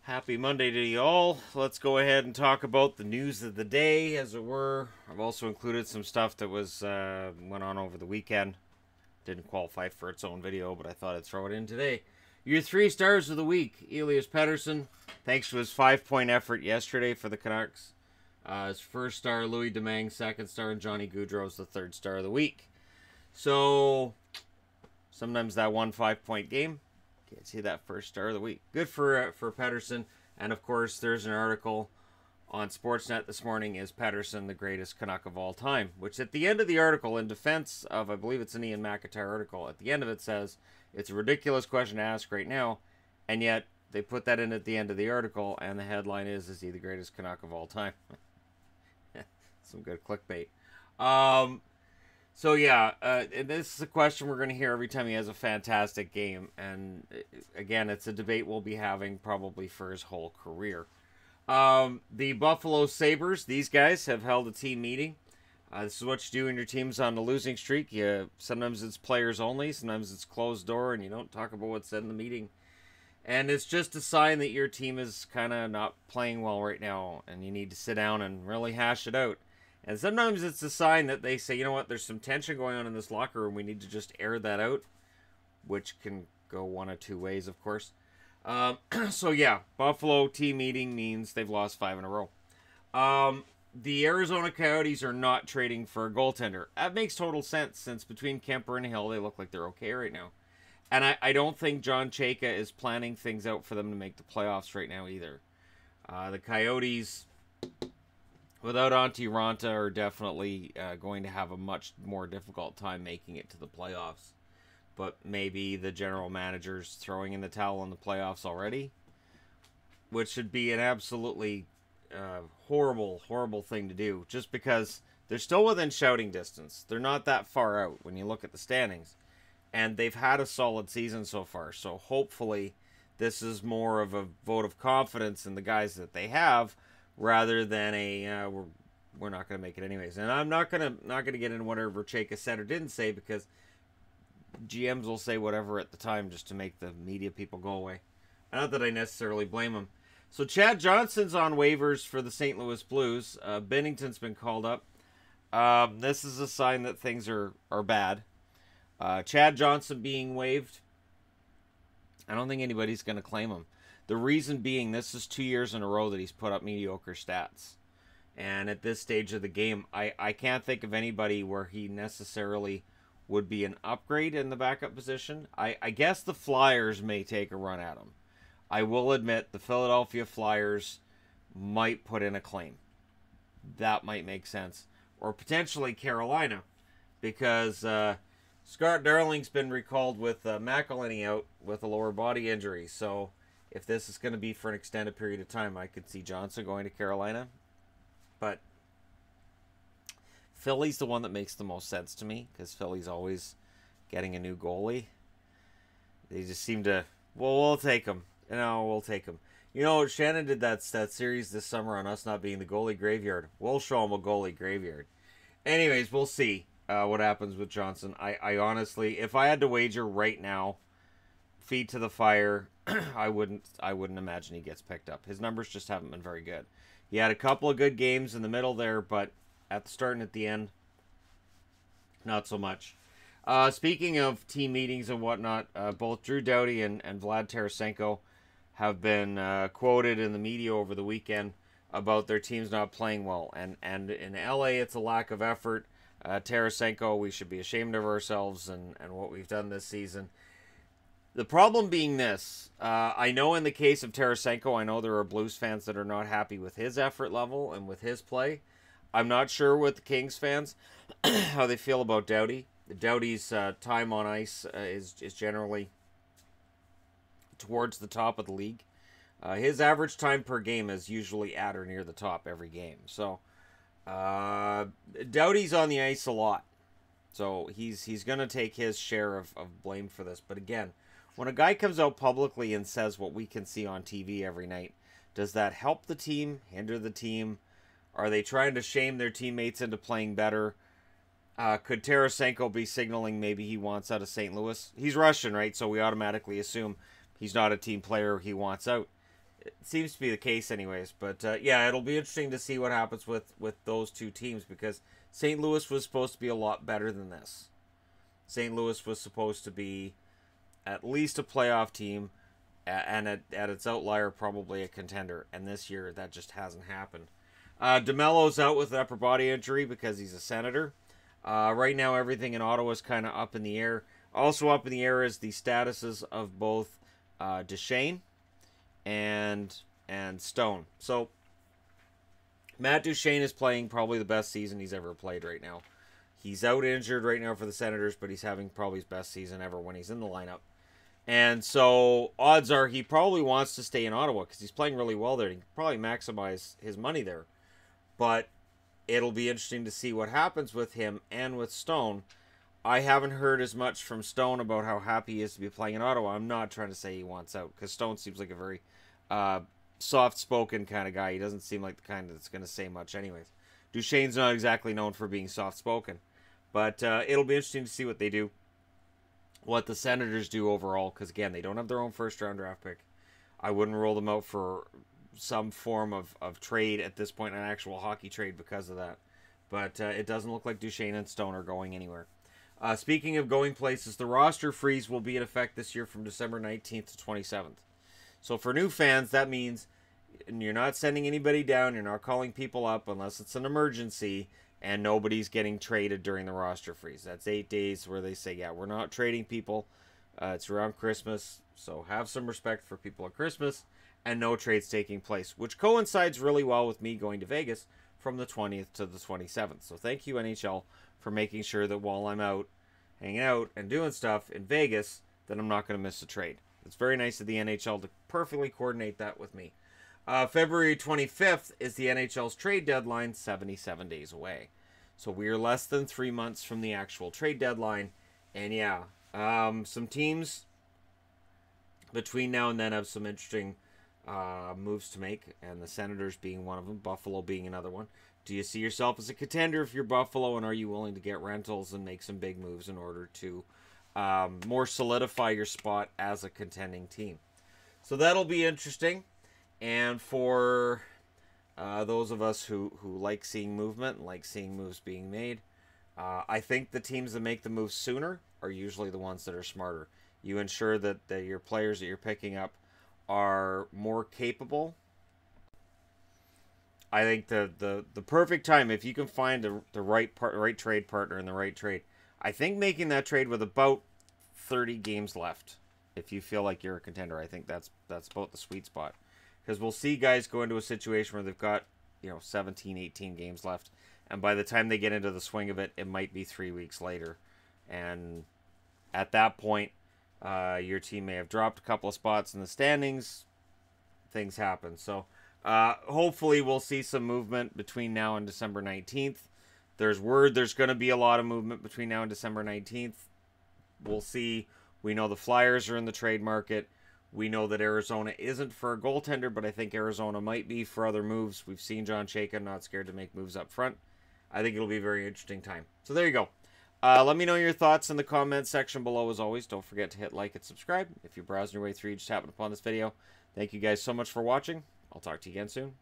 Happy Monday to you all. Let's go ahead and talk about the news of the day, as it were. I've also included some stuff that went on over the weekend. Didn't qualify for its own video, but I thought I'd throw it in today. Your 3 stars of the week: Elias Pettersson, thanks to his 5-point effort yesterday for the Canucks. His first star, Louis Domingue, second star, and Johnny Gaudreau's the 3rd star of the week. So sometimes that 1 5-point game, can't see that first star of the week. Good for Pettersson. And of course, there's an article on Sportsnet this morning: is Pettersson the greatest Canuck of all time? Which at the end of the article, in defense of, I believe it's an Ian McIntyre article, at the end of it says, it's a ridiculous question to ask right now, and yet they put that in at the end of the article, and the headline is he the greatest Canuck of all time? Some good clickbait. So yeah, and this is a question we're going to hear every time he has a fantastic game. And again, it's a debate we'll be having probably for his whole career. The Buffalo Sabres, these guys have held a team meeting. This is what you do when your team's on a losing streak. Sometimes it's players only, sometimes it's closed door, and you don't talk about what's said in the meeting. And it's just a sign that your team is kind of not playing well right now, and you need to sit down and really hash it out. And sometimes it's a sign that they say, you know what, there's some tension going on in this locker room. We need to just air that out, which can go one of two ways, of course. So, yeah, Buffalo team meeting means they've lost 5 in a row. The Arizona Coyotes are not trading for a goaltender. That makes total sense, since between Kemper and Hill, they look like they're okay right now. And I don't think John Chayka is planning things out for them to make the playoffs right now either. The Coyotes, without Antti Ranta, are definitely going to have a much more difficult time making it to the playoffs. But maybe the general manager's throwing in the towel on the playoffs already, which would be an absolutely horrible, horrible thing to do, just because they're still within shouting distance. They're not that far out when you look at the standings. And they've had a solid season so far. So hopefully this is more of a vote of confidence in the guys that they have, rather than a we're not going to make it anyways. And I'm not gonna get into whatever Chayka said or didn't say, because GMs will say whatever at the time just to make the media people go away. Not that I necessarily blame them. So Chad Johnson's on waivers for the St. Louis Blues. Bennington's been called up. This is a sign that things are bad. Chad Johnson being waived, I don't think anybody's going to claim him. The reason being, this is 2 years in a row that he's put up mediocre stats. And at this stage of the game, I can't think of anybody where he necessarily would be an upgrade in the backup position. I guess the Flyers may take a run at him. I will admit the Philadelphia Flyers might put in a claim. That might make sense. Or potentially Carolina, because Scott Darling's been recalled with McElhinney out with a lower body injury. So if this is going to be for an extended period of time, I could see Johnson going to Carolina. But Philly's the one that makes the most sense to me, because Philly's always getting a new goalie. They just seem to, well, we'll take him. We'll take him. You know, Shannon did that series this summer on us not being the goalie graveyard. We'll show him a goalie graveyard. Anyways, we'll see what happens with Johnson. I honestly, if I had to wager right now, feet to the fire, I wouldn't imagine he gets picked up. His numbers just haven't been very good. He had a couple of good games in the middle there, but at the start and at the end, not so much. Speaking of team meetings and whatnot, both Drew Doughty and Vlad Tarasenko have been quoted in the media over the weekend about their teams not playing well. And in LA, it's a lack of effort. Tarasenko, we should be ashamed of ourselves and what we've done this season. The problem being this, I know in the case of Tarasenko, I know there are Blues fans that are not happy with his effort level and with his play. I'm not sure with the Kings fans how they feel about Doughty. Doughty's time on ice is generally towards the top of the league. His average time per game is usually at or near the top every game. So Doughty's on the ice a lot. So he's going to take his share of blame for this. But again, when a guy comes out publicly and says what we can see on TV every night, does that help the team, hinder the team? Are they trying to shame their teammates into playing better? Could Tarasenko be signaling maybe he wants out of St. Louis? He's Russian, right? So we automatically assume he's not a team player he wants out. It seems to be the case anyways. But yeah, it'll be interesting to see what happens with those two teams, because St. Louis was supposed to be a lot better than this. St. Louis was supposed to be at least a playoff team, and at its outlier, probably a contender. And this year, that just hasn't happened. DeMello's out with an upper body injury because he's a Senator. Right now, everything in Ottawa is kind of up in the air. Also up in the air is the statuses of both Duchesne and Stone. So, Matt Duchesne is playing probably the best season he's ever played right now. He's out injured right now for the Senators, but he's having probably his best season ever when he's in the lineup. And so, odds are he probably wants to stay in Ottawa because he's playing really well there. He can probably maximize his money there. But it'll be interesting to see what happens with him and with Stone. I haven't heard as much from Stone about how happy he is to be playing in Ottawa. I'm not trying to say he wants out, because Stone seems like a very soft-spoken kind of guy. He doesn't seem like the kind that's going to say much anyways. Duchesne's not exactly known for being soft-spoken. But it'll be interesting to see what they do. What the Senators do overall, because again, they don't have their own first-round draft pick. I wouldn't rule them out for some form of trade at this point, an actual hockey trade because of that. But it doesn't look like Duchesne and Stone are going anywhere. Speaking of going places, the roster freeze will be in effect this year from December 19th to 27th. So for new fans, that means you're not sending anybody down, you're not calling people up unless it's an emergency, and nobody's getting traded during the roster freeze. That's 8 days where they say, yeah, we're not trading people. It's around Christmas, so have some respect for people at Christmas, and no trades taking place, which coincides really well with me going to Vegas from the 20th to the 27th. So thank you, NHL, for making sure that while I'm out, hanging out, and doing stuff in Vegas, that I'm not going to miss a trade. It's very nice of the NHL to perfectly coordinate that with me. February 25th is the NHL's trade deadline, 77 days away. So we are less than 3 months from the actual trade deadline. And yeah, some teams between now and then have some interesting moves to make, and the Senators being one of them, Buffalo being another one. Do you see yourself as a contender if you're Buffalo, and are you willing to get rentals and make some big moves in order to more solidify your spot as a contending team? So that'll be interesting. And for those of us who like seeing movement and like seeing moves being made, I think the teams that make the moves sooner are usually the ones that are smarter. You ensure that your players that you're picking up are more capable. I think the perfect time, if you can find the right trade partner in the right trade, I think making that trade with about 30 games left, if you feel like you're a contender, I think that's about the sweet spot. Because we'll see guys go into a situation where they've got 17, 18 games left, and by the time they get into the swing of it, it might be 3 weeks later, and at that point, your team may have dropped a couple of spots in the standings. Things happen. So hopefully we'll see some movement between now and December 19th. There's word there's going to be a lot of movement between now and December 19th. We'll see. We know the Flyers are in the trade market. We know that Arizona isn't for a goaltender, but I think Arizona might be for other moves. We've seen John Chayka not scared to make moves up front. I think it'll be a very interesting time. So there you go. Let me know your thoughts in the comments section below. As always, don't forget to hit like and subscribe. If you're browsing your way through, just happen upon this video. Thank you guys so much for watching. I'll talk to you again soon.